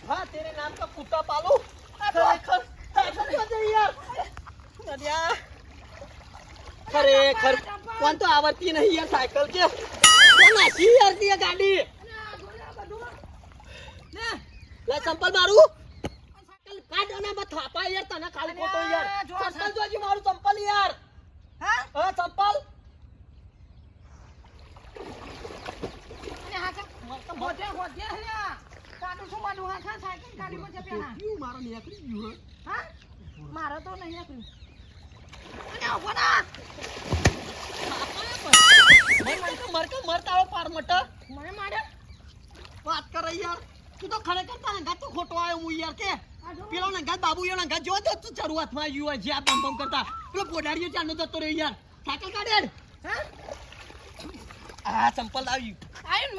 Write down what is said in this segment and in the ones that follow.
हाँ तेरे नाम का कुत्ता पालू खरेखर कौन तो आवडती नहीं है सायकल के अशी यारती है गाडी ला चंपल मारू सायकल काढ ना मत थापा यार तना खाली फोटो यार चंपल जोजी मारू चंपल यार हां चंपल અને હા મોટે હોજે હે કાટુ શું માનું હા ખા સાયકલ ગાડી પર ચપ્યા ક્યું મારો નીકળી ગયો હા મારો તો નહીં નીકળ્યું અને ઉભો ના મરતાળો પાર મટા મને મારે વાત કરે યાર તું તો ખરેખર તારા ગાત તો ખોટો આવ્યો હું યાર કે પેલો ને ગાત બાબુ યો ને ગાત જો તો તું શરૂઆતમાં આવ્યો હોય જે આ બમ બમ કરતા પેલો પોડાડીયો ચાનો જતો રહ્યો યાર સાયકલ કાઢે હા આ ચંપલ આવી આયન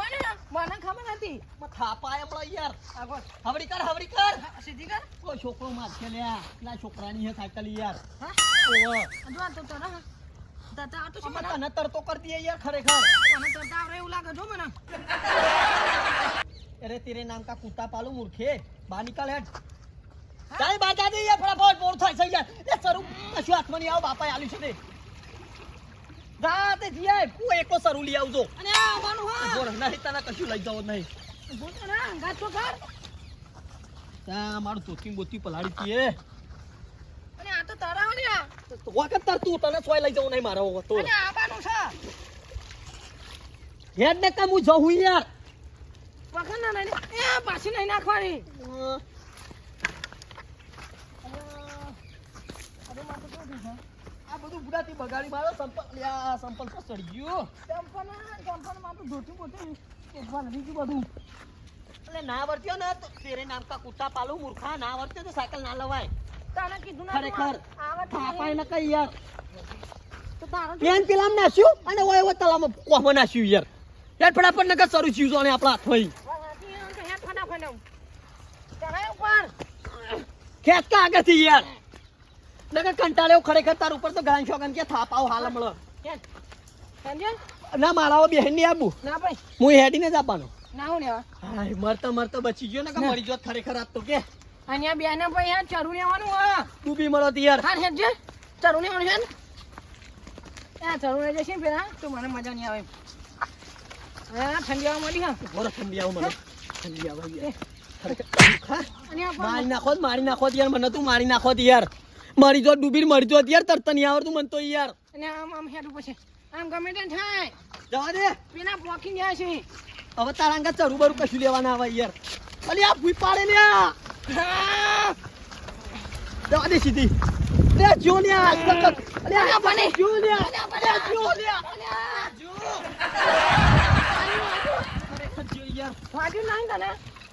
મને ખબર નથી થાપા આયા પડા યાર આગો હવડી કર સીધી કર ઓ છોકરો માર છે લ્યા પેલા છોકરાની હે સાયકલ યાર હા ઓવા અદવા તો તરા દાદા આ તો શું મને તને તરતો કરતી હે યાર ખરેખર મને તરતા આવડે એવું લાગે જો મને अरे तेरे नाम का कुत्ता पालू मूर्खे बाहर निकल हट जाए बात आ दे यार फटाफट बोर થાય છે યાર એ સરું કશું હાથમાં નહીં આવ બાપાએ આલ્યું છે તે જાતે જીએ કો એકો સરું લઈ આવજો અને આ માનું હા બોલ નહીં તને કશું લઈ જાવ નહીં બોલ ના ગાત તો કર તા મારું તોતી બોતી પલાડી તીએ અને આ તો તારા ને વખત તાર તું તને સોય લઈ જાવ નહીં મારો તો અને આ બાનું છે હેડ ને કામ હું જઉં યાર વખત ના નહીં એ પાછી નહીં નાખવાની આ બધું બુડાથી બગાડી મારો સંપલ યા સંપલ પર ચડી ગયો ચંપલ માં તો ધોતી પોતે એકવાર નથી બધું એટલે ના વર્ત્યો ને તો તેરે નામ કા કુત્તા પાલુ મૂર્ખા ના વર્ત્યો તો સાયકલ ના લવાય તાને કીધું ના ખરેખર આવત થાપાય ન કઈ યાર તો તારો પેન પેલામ નાસ્યું અને ઓય ઓય તલામાં કોમો નાસ્યું યાર યાર ફટાફટ નકર સરું ચીજો ને આપણા હાથમાં ખેત કા આગળથી યાર નકર કંટાળ્યો ખરેખર તાર ઉપર તો ગાંશો ગન કે થાપાવ હાલ મળો ના મારાઓ બેહન ની આબુ ના ભાઈ હું હેડીને જ આપવાનો ના હું લેવા હાય મરતા મરતા બચી ગયો ને કે મરી જોત ખરેખર આજ તો કે અહીંયા બેને ભાઈ આ ચરું લેવાનું હા ડૂબી મળો તી યાર હા હેડ જે ચરું લેવાનું છે ને આ ચરું લઈ જશે પેલા તો મને મજા નહીં આવે હા ઠંડી આવવા મળી હા બોલો ઠંડી આવો મને ઠંડી આવો યાર અને આ મારી નાખો યાર મને તું મારી નાખો યાર મારી જો ડૂબી મરી જો યાર તરત નહીં આવડતું મન તો યાર અને આમ હેડ ઉપર છે આમ ગમે તે થાય જવા દે પેલા પોકી જાય છે હવે તારા અંગા ચરું બરું કશું લેવાના આવે યાર અલી આ ભૂઈ પાડે ને જવા દે સીધી લે જો ને આ સકત અલે આ બને જો ને અલે જો ને જો યાર વાગ્યું નહીં તને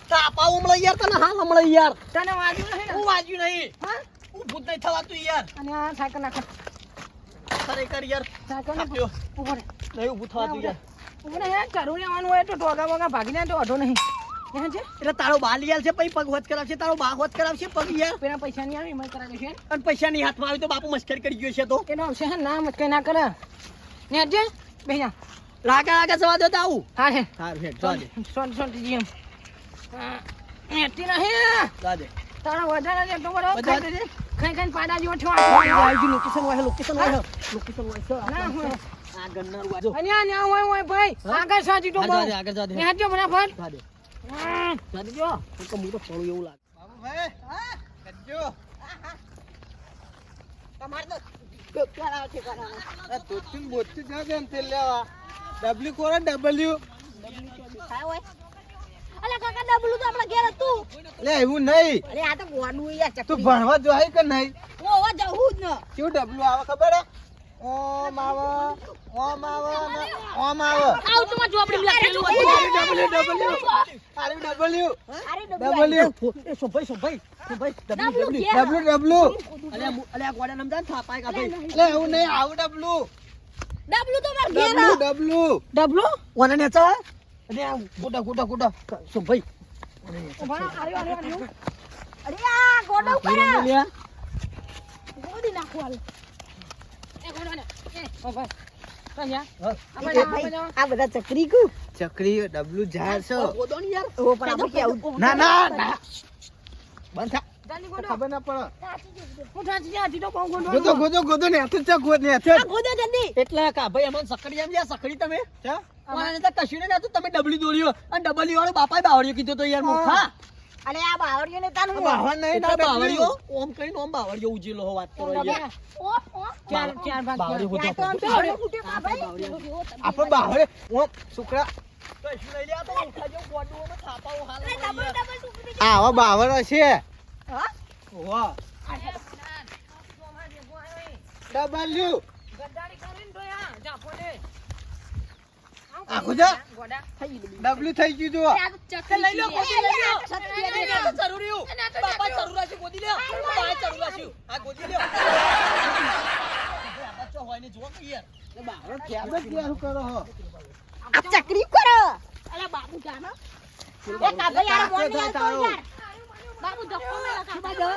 તાપા ઉમળે યાર તને હા હમળે યાર તને વાગ્યું નહીં હું વાજ્યું નહીં હા ઊભું નહીં થવાતું યાર અને આ સાયકલ નાખ ખરેખર યાર સાયકલ ને આપ્યો. ઉભો રે નહીં ઊભું થવાતું યાર ઉભો રે યાર ચરું લેવાનું હોય તો ટોગા બોગા ભાગી જાય તો અઢો નહીં ત્યાં છે એટલે તારો બા લઈ આલ છે પછી પગ હોત કરાવશે તારો બા હોત કરાવશે પગ યાર પેલા પૈસા નહીં આવી મત કરાવે છે અને પૈસા ની હાથમાં આવી તો બાપુ મસ્કરી કરી ગયો છે તો એનો આવશે હે ના મત કઈ ના કરે ને જે બેજા રાગા જવા દો તો આવું હા હે સારું હેડ જવા દે સોન જી એટી નહીં જવા દે તારા વધારે છે તો બરો જવા દે ખાઈ પાડા જેવો છો લોકેશન હોય લોકેશન હોય ના હોય આ ગન્નર વાજો અને આ ન્યા હોય ભાઈ આગળ સાજી તો બહુ આગળ જવા દે ને હટજો ફટાફટ જવા દે જવા દે જો તો હું તો પડું એવું લાગે બાબુ ભાઈ હા કજો તમાર તો કરાવ છે કરાવ આ દોતીન બોતી જા દે તેલ લેવા ડબલ્યુ કોરા ડબલ્યુ ખાય હોય અલા કાકા ડબલું તો આપડા ઘેર હતું લે એવું નહીં અરે આ તો ગોડું યાર તું ભણવા જો આવી કે નહીં ઓ જવું જ ન કેવું ડબલું આવે ખબર હે ઓમ આવે ઓમ આવે ને ઓમ આવે આવ તો માં જો આપણે લખેલું ડબલ્યુ અરે ડબલ્યુ ડબલ્યુ એ સોભાઈ ડબલ્યુ અલે આ ગોડા નમદાન થાપાય કા ભાઈ લે એવું નહીં આવું ડબલ્યુ ડબલું તો માર ઘેર ડબલ્યુ ઓને ને ચા અરે ગોડા સોભાઈ અરે આ ગોડા ઉપર ગોદી નાખું હાલ એ ગોડો ને એ ઓ ભાઈ ચાલ યાર હા. આ બધા ચકરી કુ ચકરી ડબલું ઝાડ છો ગોદો ને યાર ઓ પણ આપણે કેવું ના ના ના બંધ થા જાની ગોડો ખબર ના પડે હું ઠાચી જા દીધો કોણ ગોડો ગોદો ને હાથ ચક ગોદ ને હાથ આ ગોદો જલ્દી એટલે કા ભાઈ અમન સકડી આમ યાર સકડી તમે ચા અને તો કશું ને નતું તમે ડબલી દોડ્યો અને ડબલી વાળો બાપાએ બાવળિયો કીધો તો યાર મૂર્ખા અરે આ બાવળિયો ને તાનું બાવળ નહીં એટલે ના બાવળિયો ઓમ કઈને ઓમ બાવળિયો ઉજીલો હો વાત કરો યાર ચાર ચાર ભાગ બાવળી કર્યો. હોતો. આ તો આમ બાવળી ફૂટ્યો કા ભાઈ? આપણે બાવળે ઓમ છોકરા કશું લઈ લે આ તો મૂર્ખા જેવું ગોડું થાપાઓ હાલ આવા બાવળ છે હા? વાહ ડબલ્યુ ગદ્દારી કરીને તો યા, જાફો દે. આમ આખું જા. ગોડા. ડબલ્યુ થઈ ગયું જો લઈ લો ગોદી લઈ લો આ તો સત્ય લઈ લો તો જરૂરી બાપા જરૂરા છે ગોદી લ્યો બાપા જરૂરા છે આ ગોદી લ્યો બચ્ચો હોય ને જો કે યાર બાવળ કેમ જ શું કરો હો આ ચકરી કરો. અલા બાબુ જાનો. એ કાકા યાર મોન થાય યાર તારો. યાર. બાબુ ધક્કો મેલા કાકા દો.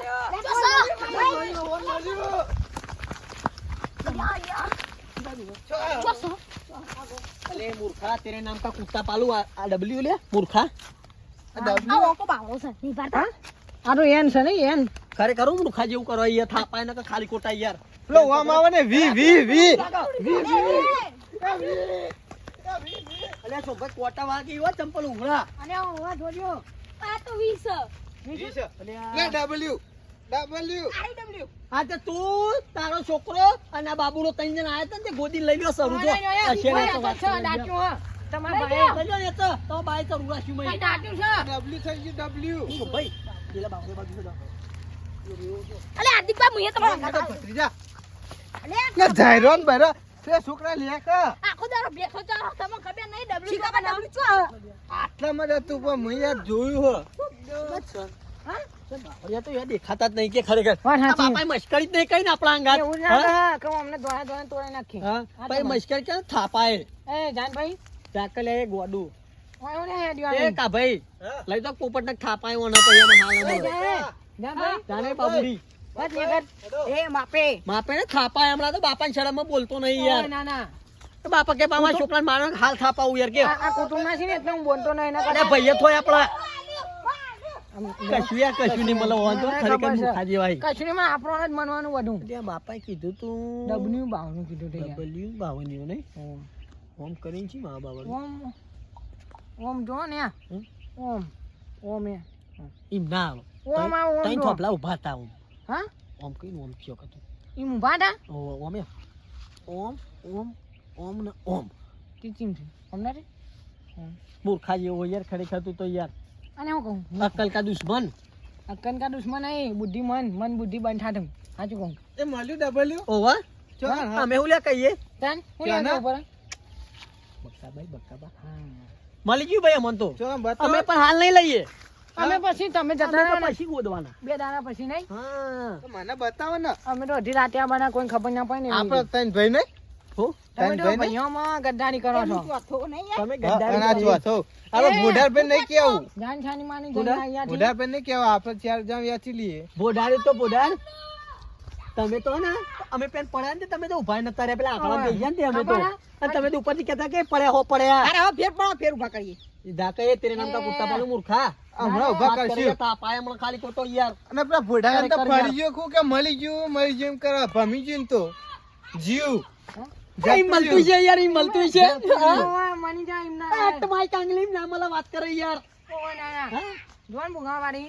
અલે મૂર્ખા તેરે નામ કા કુત્તા પાલુ આ ડબલ્યુ લે મૂર્ખા આ તો એન છે ને એન. ખરેખર હું મૂર્ખા જેવું કરો યાર થાપાય ને કે ખાલી કોટા યાર પેલો ઓમ આવે ને વી વી વી અલે છો ભાઈ કોટા વાગી હો ચંપલ ઉઘડા અને હું જોડ્યો. આ તો 20. લે ડબલ્યુ ડબલ્યુ હા તે તું તારો છોકરો અને આ બાબુનો ત્રણ જણ આયા તા ને તે ગોદી લઈ લ્યો સરું જો અશેરા તો વાત કરી લ્યો. તમારા ભાઈ લઈ લ્યો ને તો બાય તો રૂરાશું મય દાટ્યું છે. ડબલ્યુ થઈ ગયું ડબલ્યુ ભાઈ પેલા બાબુ બાજુ દો અલે હાર્દિકભાઈ મુએ તમારો ભત્રીજા અલે લે જાયરોન બરા તે છોકરા લે કા આખો દારો બેઠો ચારો તમને ખબર નહીં ડબલ્યુ કાકા ડબલ્યુ શું આટલામાં જ હતું પણ મેં યાર જોયું હો હા અરે તો યાર દેખાતા જ નહીં કે ખરેખર વાત આ સાચી. બાપાએ મસ્કરી જ નહીં કઈ ને આપણા અંગાત એવું હા? ના કહો અમને દોડા દોડા તોડી નાખી. હા ભાઈ મસ્કરી કે થાપાય એ જાનભાઈ ચાકલે એ ગોડું ઓય ઓને હેડ્યો એ આને. કા ભાઈ હા. લઈ તો પોપટ ને થાપાય ઓના તો એમાં હાલ એ અમારો. જાય. જાનભાઈ જાણે બાબુડી બસ નીકળ. એ માપે માપે ને થાપાય હમણાં તો બાપાની શરમમાં બોલતો નહીં ઓય યાર ના ના તો બાપા કે બાપા છોકરાને મારો હાલ થાપાવું યાર કે આ કુટુંબના છે ને એટલે હું બોલતો નહીં એના અરે કરતા. ભાઈએ થોય આપણા આમ કશું યાર કશું નહીં મળે હોવાનું તો ખરેખર મૂર્ખા જેવાય કશું નહીં, આપણને જ મનવાનું બધું. ત્યાં બાપાએ કીધું તું ડબનું બાવનું કીધું તે યાર. ડબલ્યુ બાવનીઓ નહીં ઓમ કરીને છી મા બાબા ઓમ ઓમ જો ને આ. હમ? ઓમ ઓમ એ એમ ના આવે ઓમ આ ઓમ તઈ જો. થોપલા ઉભા હતા ઓમ હા ઓમ કઈને ઓમ થયો કતું ઈ ઊભા હતા ઓમ એમ ઓમ ઓમ ઓમ ને ઓમ ટીચિંગ છે અમને રે મૂર્ખા જેવો યાર ખરેખર તું તો યાર અને હું કહું અક્કલ કા દુશ્મન અક્કન કા દુશ્મન નહીં બુદ્ધિ મન બુદ્ધિ બંધ થાતું સાચું કહું એ મળ્યું ડબલ્યુ ઓવા ચો હા અમે હું લ્યા કહીએ તાન હું ક્યાં યાદ ઉપર બક્કાભાઈ બક્કાબા હા મળી ગયું ભાઈ અમન તો ચો અમે બતાવ પણ હાલ નહીં લઈએ અમે પછી તમે જતા અમે રહ્યા તો ને પછી ગોદવાના 2 દાડા પછી નહીં હા મને બતાવો ને અમે તો અઢી રાતે આવવાના કોઈ ખબર ના પડે ને આપણે ત્રણ ભાઈ નહીં હો તમે તો ત્રણ ભાઈ નહીં? ભાઈઓમાં ગદ્દારી કરો છો તમે હા, અને આ ગદ્દારી જો છો અરે ભોડાર ભાઈ નહીં કેવું જાન છાની માની બુડા? જઈને અહીંયા ભોડાર ભાઈ નહીં કેવું આપણે ચાર જામ યાચી લઈએ બોડાડે તો બોડાડ તમે તો ને અમે પેન પડ્યા ને તમે તો ઉભા નતા રહ્યા પેલા આંકડા હા. બેસી ગયા ને તે અમે તો ખબર અને તમે તો ઉપરથી કહેતા કે પડ્યા હો પડ્યા અરે હવે ફેર પડો ફેર ઉભા કરીએ ધાકે તેરે નામ કા કુત્તા પાલું મૂર્ખા હમણાં ઉભા વાત કરી કરશું જતા, પાય હમણાં ખાલી ખોટો યાર અને પેલા ભોડાર તો ખરેખર ફરી ગયો ખું કે મળી ગયું એમ કરે ભમી ગયું ને તો જીવ ઈ મળતું છે યાર ઈ મળતું છે હા? ઓય મની જા એમના આ તમારી કાંગલી ના મને વાત કરે યાર ઓય ના ના હા? જોન ભૂંગા વાળી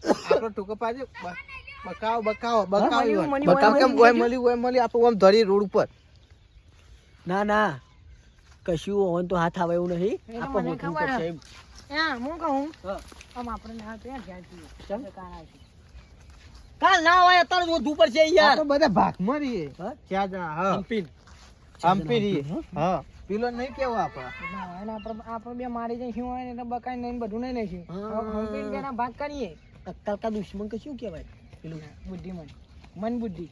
આપણો ટૂંકો પાજો બકાવ બકાવ મળ્યું, બકાવ મળ્યું, બકાવ કેમ મળ્યું, ઓય મળી આપણે ઓમ ધરી રોડ ઉપર ના ના કશું હોવાનું તો હાથ આવે એવું નહીં એ તો આપણે મને ગોઠવું ખબર પડશે હે. એમ. હા હું કહું હા. આમ આપણે ના ત્યાં ગયા છીએ કેમ? કાના છે કાલ ના હોય અત્યારે ગોઠવું પડશે યાર આપણે બધા ભાગમાં રહીએ હા? ક્યાં જા હા હમ્પીન. હમ્પી રહીએ હા પેલો નહીં કેવો આપણા અને આપણે બે મારી જઈશું હોય ને એટલે બકાઈ નહીં બધું નહીં લઈશું હા. હમ્પી બેના ભાગ કરીએ અક્કલ કા દુશ્મન કે શું કહેવાય પેલું બુદ્ધિ મન બુદ્ધિ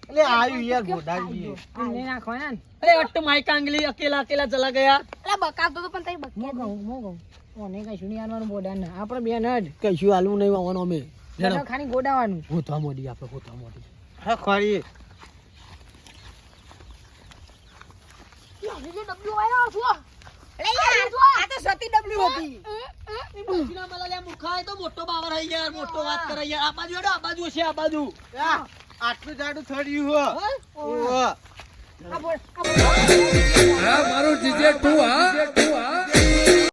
એટલે આવ્યું યાર ભોડાર ગયું એમને નાખવાના ને અરે અટ્ટ માઈ કાંગલી અકેલા અકેલા ચલા ગયા એટલે બકાવતો તો પણ તઈ હું કહું ઓને કશું નહીં આનવાનું બોડા ને આપણે બે ન જ કશું હાલવું નહીં આવવાનું અમે બધા ખાલી ગોડાવાનું. હોતવા મોડી આપણે હોતવા મોડી. હા ખોરી યાર, જે ડબલ્યુ આવ્યો છો. લે યાર આ તો સતી ડબલ્યુ હતી. એ બાજુના મલા લે મુખાય તો મોટો બાવર હઈ યાર મોટો વાત કરે યાર આ બાજુ હેડો આ બાજુ છે આ બાજુ આટલું જાડું થડ્યું હો ઓહો. આ બોલ, આ બોલ. મારું જીજે તું હા